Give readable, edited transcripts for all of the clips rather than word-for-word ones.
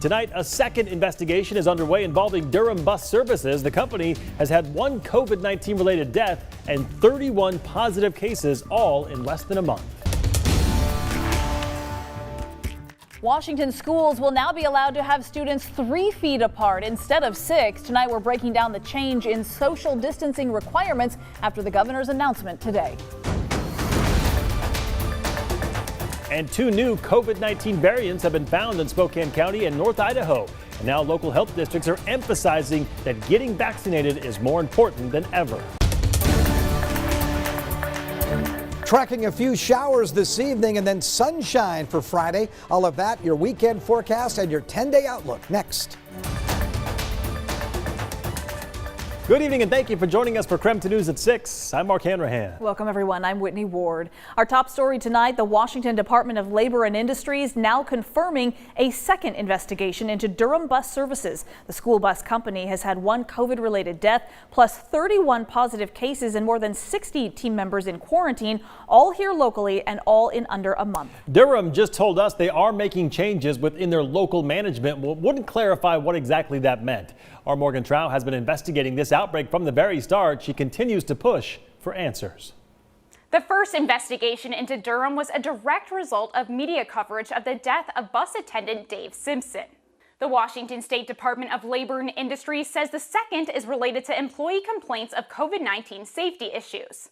Tonight, a second investigation is underway involving Durham bus services. The company has had one COVID-19 related death and 31 positive cases, all in less than a month. Washington schools will now be allowed to have students 3 feet apart instead of 6. Tonight, we're breaking down the change in social distancing requirements after the governor's announcement today. And 2 new COVID-19 variants have been found in Spokane County and North Idaho. And now local health districts are emphasizing that getting vaccinated is more important than ever. Tracking a few showers this evening and then sunshine for Friday. All of that, your weekend forecast and your 10-day outlook next. Good evening and thank you for joining us for KREM 2 News at 6. I'm Mark Hanrahan. Welcome everyone. I'm Whitney Ward. Our top story tonight, the Washington Department of Labor and Industries now confirming a second investigation into Durham bus services. The school bus company has had one COVID-related death plus 31 positive cases and more than 60 team members in quarantine, all here locally and all in under a month. Durham just told us they are making changes within their local management. Wouldn't clarify what exactly that meant. Our Morgan Trow has been investigating this outbreak from the very start. She continues to push for answers. The first investigation into Durham was a direct result of media coverage of the death of bus attendant Dave Simpson. The Washington State Department of Labor and Industries says the second is related to employee complaints of COVID-19 safety issues.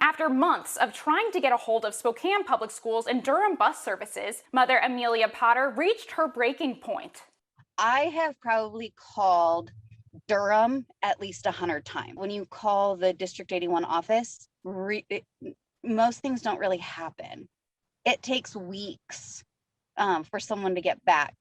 After months of trying to get a hold of Spokane Public Schools and Durham bus services, Mother Amelia Potter reached her breaking point. I have probably called Durham at least 100 times. When you call the District 81 office, most things don't really happen. It takes weeks for someone to get back,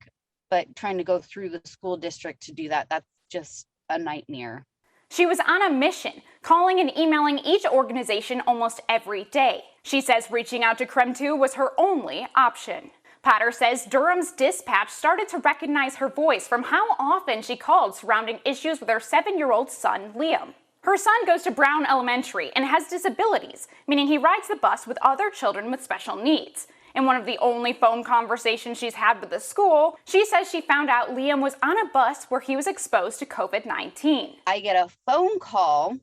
but trying to go through the school district to do that, that's just a nightmare. She was on a mission, calling and emailing each organization almost every day. She says reaching out to KREM 2 was her only option. Potter says Durham's dispatch started to recognize her voice from how often she called surrounding issues with her 7-year-old son, Liam. Her son goes to Brown Elementary and has disabilities, meaning he rides the bus with other children with special needs. In one of the only phone conversations she's had with the school, she says she found out Liam was on a bus where he was exposed to COVID-19. I get a phone call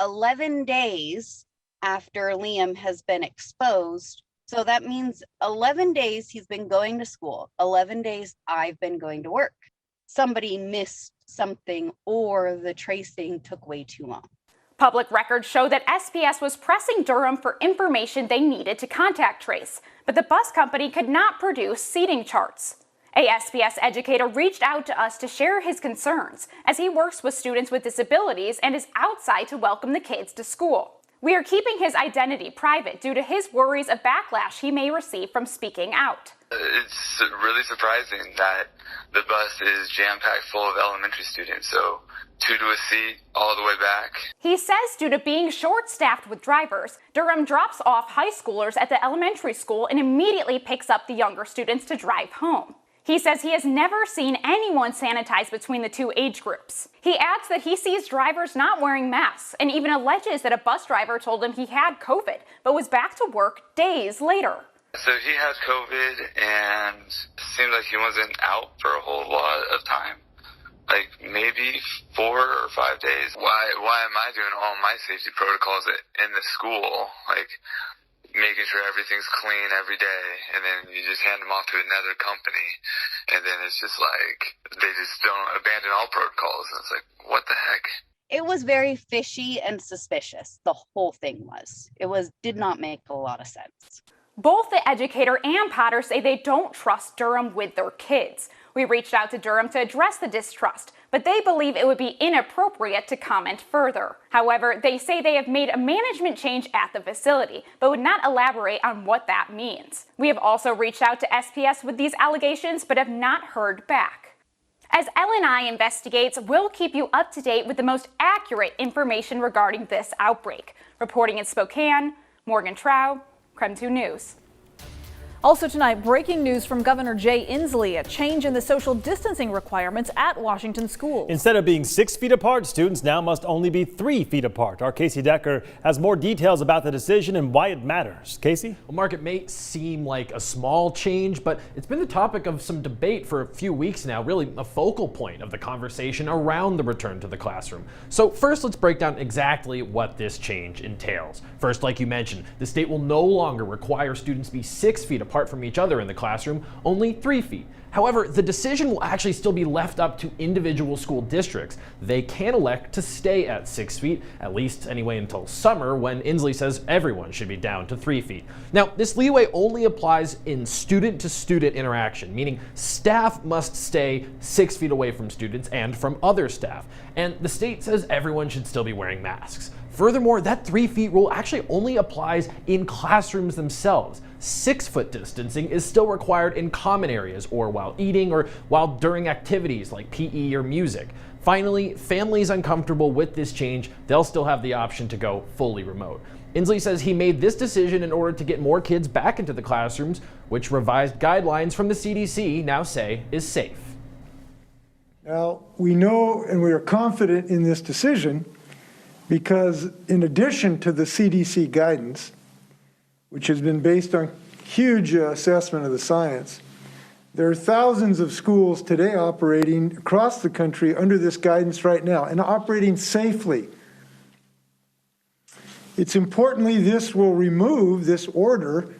11 days after Liam has been exposed. So that means 11 days he's been going to school, 11 days I've been going to work. Somebody missed something or the tracing took way too long. Public records show that SPS was pressing Durham for information they needed to contact trace, but the bus company could not produce seating charts. A SPS educator reached out to us to share his concerns as he works with students with disabilities and is outside to welcome the kids to school. We are keeping his identity private due to his worries of backlash he may receive from speaking out. It's really surprising that the bus is jam-packed full of elementary students, so 2 to a seat all the way back. He says due to being short-staffed with drivers, Durham drops off high schoolers at the elementary school and immediately picks up the younger students to drive home. He says he has never seen anyone sanitize between the 2 age groups. He adds that he sees drivers not wearing masks and even alleges that a bus driver told him he had COVID, but was back to work days later. So he has COVID and it seemed like he wasn't out for a whole lot of time. Like maybe 4 or 5 days. Why am I doing all my safety protocols in the school? Like making sure everything's clean every day, and then you just hand them off to another company, and then it's just like they just don't abandon all protocols, and it's like, what the heck? It was very fishy and suspicious. The whole thing was. Did not make a lot of sense. Both the educator and Potter say they don't trust Durham with their kids. We reached out to Durham to address the distrust, but they believe it would be inappropriate to comment further. However, they say they have made a management change at the facility, but would not elaborate on what that means. We have also reached out to SPS with these allegations, but have not heard back. As LNI investigates, we'll keep you up to date with the most accurate information regarding this outbreak. Reporting in Spokane, Morgan Trow, KREM 2 News. Also tonight, breaking news from Governor Jay Inslee, a change in the social distancing requirements at Washington schools. Instead of being 6 feet apart, students now must only be 3 feet apart. Our Casey Decker has more details about the decision and why it matters. Casey? Well, Mark, it may seem like a small change, but it's been the topic of some debate for a few weeks now, really a focal point of the conversation around the return to the classroom. So first, let's break down exactly what this change entails. First, like you mentioned, the state will no longer require students be 6 feet apart from each other in the classroom, only 3 feet. However, the decision will actually still be left up to individual school districts. They can elect to stay at 6 feet, at least anyway until summer, when Inslee says everyone should be down to 3 feet. Now, this leeway only applies in student-to-student interaction, meaning staff must stay 6 feet away from students and from other staff. And the state says everyone should still be wearing masks. Furthermore, that 3 feet rule actually only applies in classrooms themselves. 6 foot distancing is still required in common areas or while eating or while during activities like PE or music. Finally, families uncomfortable with this change, they'll still have the option to go fully remote. Inslee says he made this decision in order to get more kids back into the classrooms, which revised guidelines from the CDC now say is safe. Now, we know and we are confident in this decision because in addition to the CDC guidance, which has been based on huge assessment of the science, there are thousands of schools today operating across the country under this guidance right now and operating safely. It's importantly, this order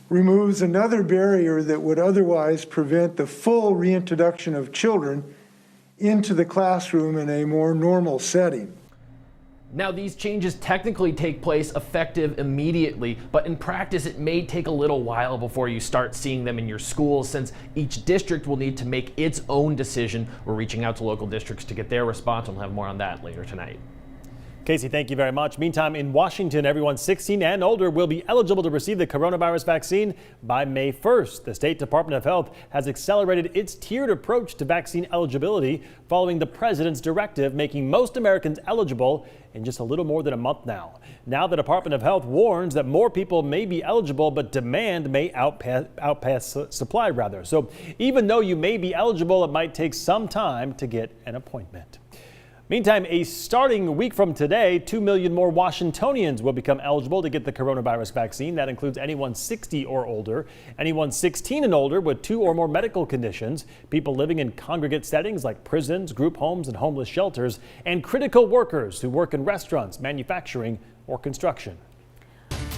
removes another barrier that would otherwise prevent the full reintroduction of children into the classroom in a more normal setting. Now, these changes technically take place effective immediately, but in practice it may take a little while before you start seeing them in your schools, since each district will need to make its own decision. We're reaching out to local districts to get their response, and we'll have more on that later tonight. Casey, thank you very much. Meantime, in Washington, everyone 16 and older will be eligible to receive the coronavirus vaccine by May 1st. The State Department of Health has accelerated its tiered approach to vaccine eligibility following the president's directive, making most Americans eligible in just a little more than a month now. Now the Department of Health warns that more people may be eligible, but demand may outpace supply. So even though you may be eligible, it might take some time to get an appointment. Meantime, starting week from today, 2 million more Washingtonians will become eligible to get the coronavirus vaccine. That includes anyone 60 or older, anyone 16 and older with 2 or more medical conditions, people living in congregate settings like prisons, group homes, and homeless shelters, and critical workers who work in restaurants, manufacturing, or construction.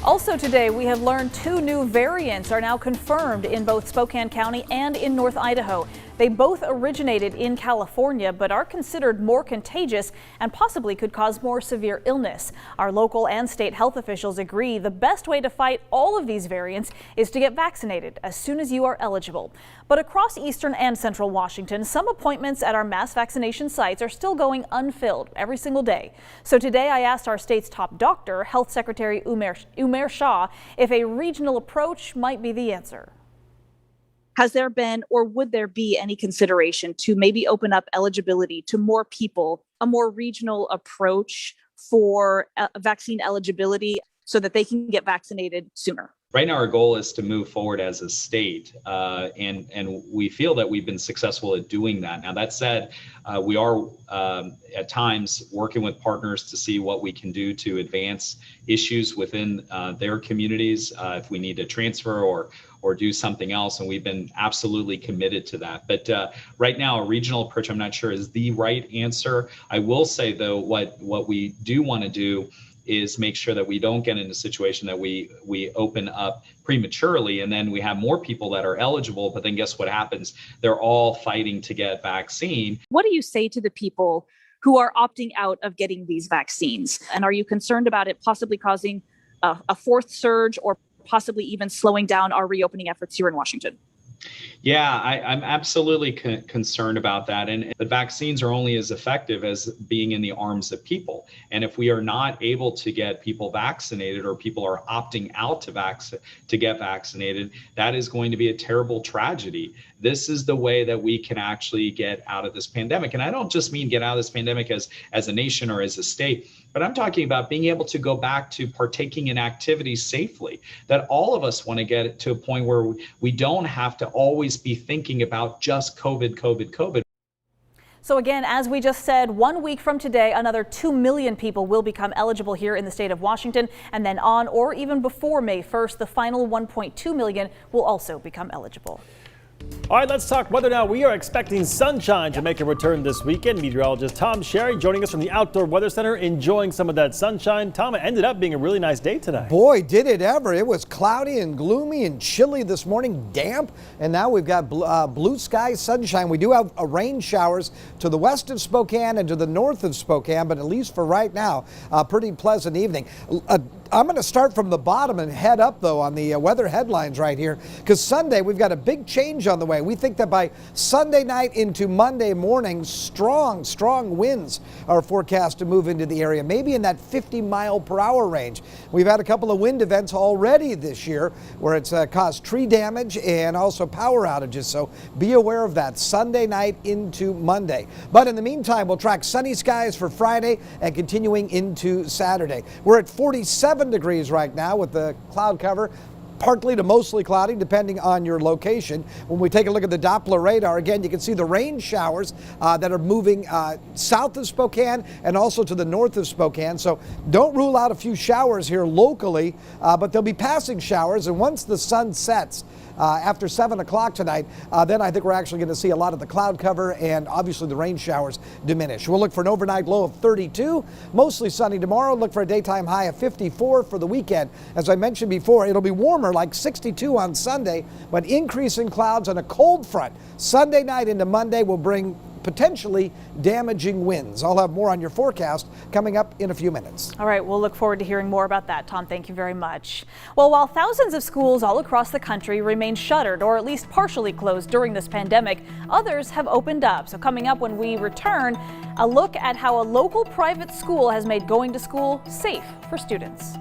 Also today, we have learned 2 new variants are now confirmed in both Spokane County and in North Idaho. They both originated in California, but are considered more contagious and possibly could cause more severe illness. Our local and state health officials agree the best way to fight all of these variants is to get vaccinated as soon as you are eligible. But across eastern and central Washington, some appointments at our mass vaccination sites are still going unfilled every single day. So today I asked our state's top doctor, Health Secretary Umair Shah, if a regional approach might be the answer. Has there been or would there be any consideration to maybe open up eligibility to more people, a more regional approach for vaccine eligibility so that they can get vaccinated sooner? Right now, our goal is to move forward as a state, and we feel that we've been successful at doing that. Now, that said, we are at times working with partners to see what we can do to advance issues within their communities, if we need to transfer or do something else, and we've been absolutely committed to that. But right now, a regional approach, I'm not sure is the right answer. I will say, though, what we do want to do is make sure that we don't get in a situation that we open up prematurely and then we have more people that are eligible, but then guess what happens? They're all fighting to get vaccine. What do you say to the people who are opting out of getting these vaccines? And are you concerned about it possibly causing a fourth surge or possibly even slowing down our reopening efforts here in Washington? Yeah, I'm absolutely concerned about that. But vaccines are only as effective as being in the arms of people. And if we are not able to get people vaccinated or people are opting out to get vaccinated, that is going to be a terrible tragedy. This is the way that we can actually get out of this pandemic. And I don't just mean get out of this pandemic as a nation or as a state. but I'm talking about being able to go back to partaking in activities safely, that all of us want to get it to a point where we don't have to always be thinking about just COVID. So again, as we just said, 1 week from today, another 2 million people will become eligible here in the state of Washington. And then on or even before May 1st, the final 1.2 million will also become eligible. All right, let's talk weather now. We are expecting sunshine to make a return this weekend. Meteorologist Tom Sherry joining us from the Outdoor Weather Center, enjoying some of that sunshine. Tom, it ended up being a really nice day tonight. Boy, did it ever. It was cloudy and gloomy and chilly this morning, damp, and now we've got blue sky sunshine. We do have rain showers to the west of Spokane and to the north of Spokane, but at least for right now, a pretty pleasant evening. I'm going to start from the bottom and head up, though, on the weather headlines right here, because Sunday we've got a big change on the way. We think that by Sunday night into Monday morning, strong winds are forecast to move into the area, maybe in that 50-mile-per-hour range. We've had a couple of wind events already this year where it's caused tree damage and also power outages, so be aware of that Sunday night into Monday. But in the meantime, we'll track sunny skies for Friday and continuing into Saturday. We're at 47 degrees right now with the cloud cover. Partly to mostly cloudy, depending on your location. When we take a look at the Doppler radar, again, you can see the rain showers that are moving south of Spokane and also to the north of Spokane. So don't rule out a few showers here locally, but there'll be passing showers. And once the sun sets after 7 o'clock tonight, then I think we're actually going to see a lot of the cloud cover and obviously the rain showers diminish. We'll look for an overnight low of 32, mostly sunny tomorrow. Look for a daytime high of 54 for the weekend. As I mentioned before, it'll be warmer, like 62 on Sunday, but increasing clouds and a cold front Sunday night into Monday will bring potentially damaging winds. I'll have more on your forecast coming up in a few minutes. All right, we'll look forward to hearing more about that, Tom. Thank you very much. Well, while thousands of schools all across the country remain shuttered or at least partially closed during this pandemic, others have opened up. So coming up when we return, a look at how a local private school has made going to school safe for students.